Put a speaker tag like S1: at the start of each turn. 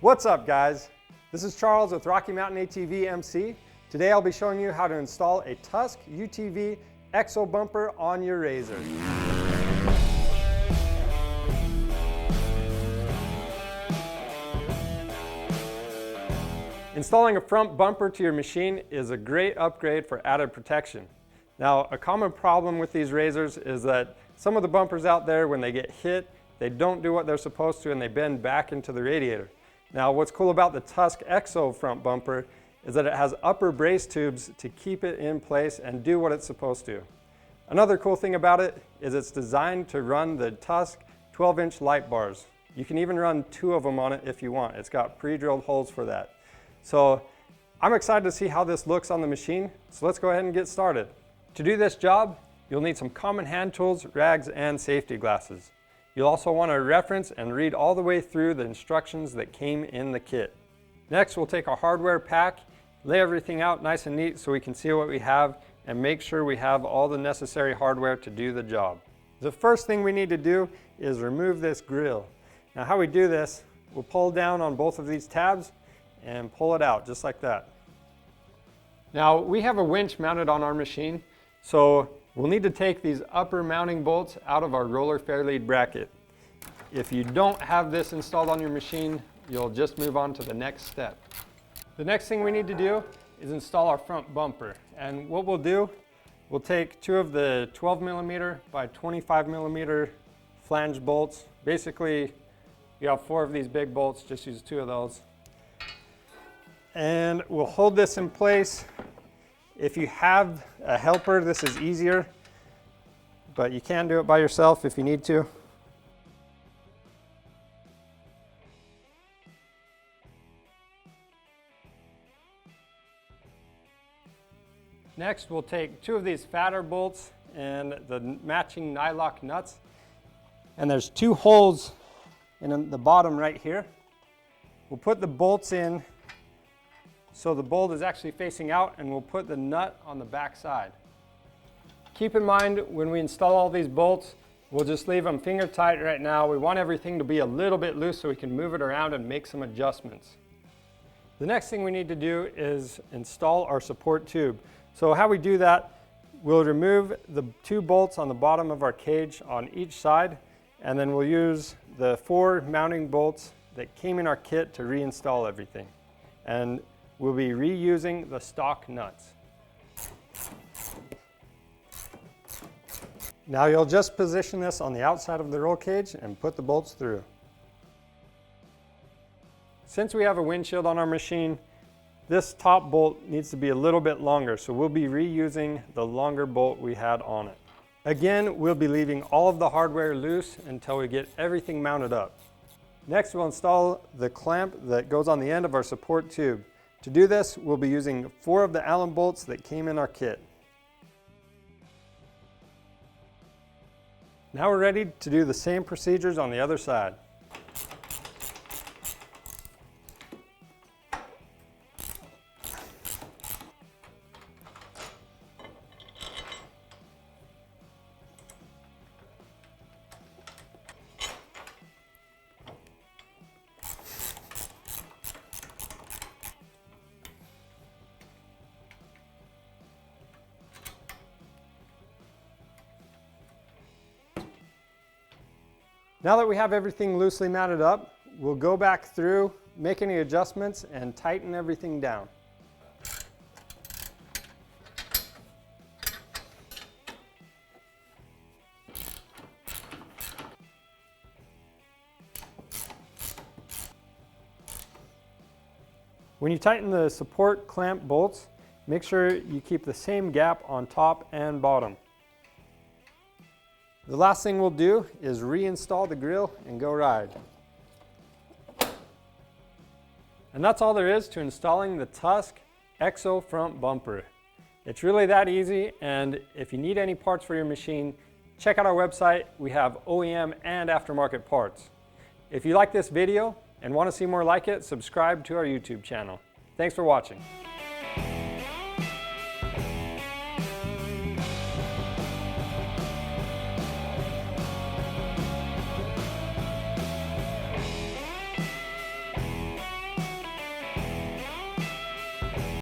S1: What's up, guys? This is Charles with Rocky Mountain ATV MC. Today I'll be showing you how to install a Tusk UTV EXO bumper on your RZR. Installing a front bumper to your machine is a great upgrade for added protection. Now, a common problem with these RZRs is that some of the bumpers out there, when they get hit, they don't do what they're supposed to and they bend back into the radiator. Now, what's cool about the Tusk EXO front bumper is that it has upper brace tubes to keep it in place and do what it's supposed to. Another cool thing about it is it's designed to run the Tusk 12-inch light bars. You can even run 2 of them on it if you want. It's got pre-drilled holes for that. So I'm excited to see how this looks on the machine, so let's go ahead and get started. To do this job, you'll need some common hand tools, rags, and safety glasses. You'll also want to reference and read all the way through the instructions that came in the kit. Next, we'll take our hardware pack, lay everything out nice and neat so we can see what we have and make sure we have all the necessary hardware to do the job. The first thing we need to do is remove this grill. Now, how we do this, we'll pull down on both of these tabs and pull it out just like that. Now, we have a winch mounted on our machine, so we'll need to take these upper mounting bolts out of our roller fairlead bracket. If you don't have this installed on your machine, you'll just move on to the next step. The next thing we need to do is install our front bumper. And what we'll do, we'll take 2 of the 12mm by 25mm flange bolts. Basically, you have 4 of these big bolts, just use 2 of those. And we'll hold this in place. If you have a helper, this is easier, but you can do it by yourself if you need to. Next, we'll take 2 of these fatter bolts and the matching nylock nuts. And there's 2 holes in the bottom right here. We'll put the bolts in so the bolt is actually facing out, and we'll put the nut on the back side. Keep in mind, when we install all these bolts, we'll just leave them finger tight right now. We want everything to be a little bit loose so we can move it around and make some adjustments. The next thing we need to do is install our support tube. So how we do that, we'll remove the 2 bolts on the bottom of our cage on each side, and then we'll use the 4 mounting bolts that came in our kit to reinstall everything. And we'll be reusing the stock nuts. Now you'll just position this on the outside of the roll cage and put the bolts through. Since we have a windshield on our machine, this top bolt needs to be a little bit longer, so we'll be reusing the longer bolt we had on it. Again, we'll be leaving all of the hardware loose until we get everything mounted up. Next, we'll install the clamp that goes on the end of our support tube. To do this, we'll be using 4 of the Allen bolts that came in our kit. Now we're ready to do the same procedures on the other side. Now that we have everything loosely mounted up, we'll go back through, make any adjustments, and tighten everything down. When you tighten the support clamp bolts, make sure you keep the same gap on top and bottom. The last thing we'll do is reinstall the grill and go ride. And that's all there is to installing the Tusk EXO front bumper. It's really that easy, and if you need any parts for your machine, check out our website. We have OEM and aftermarket parts. If you like this video and want to see more like it, subscribe to our YouTube channel. Thanks for watching.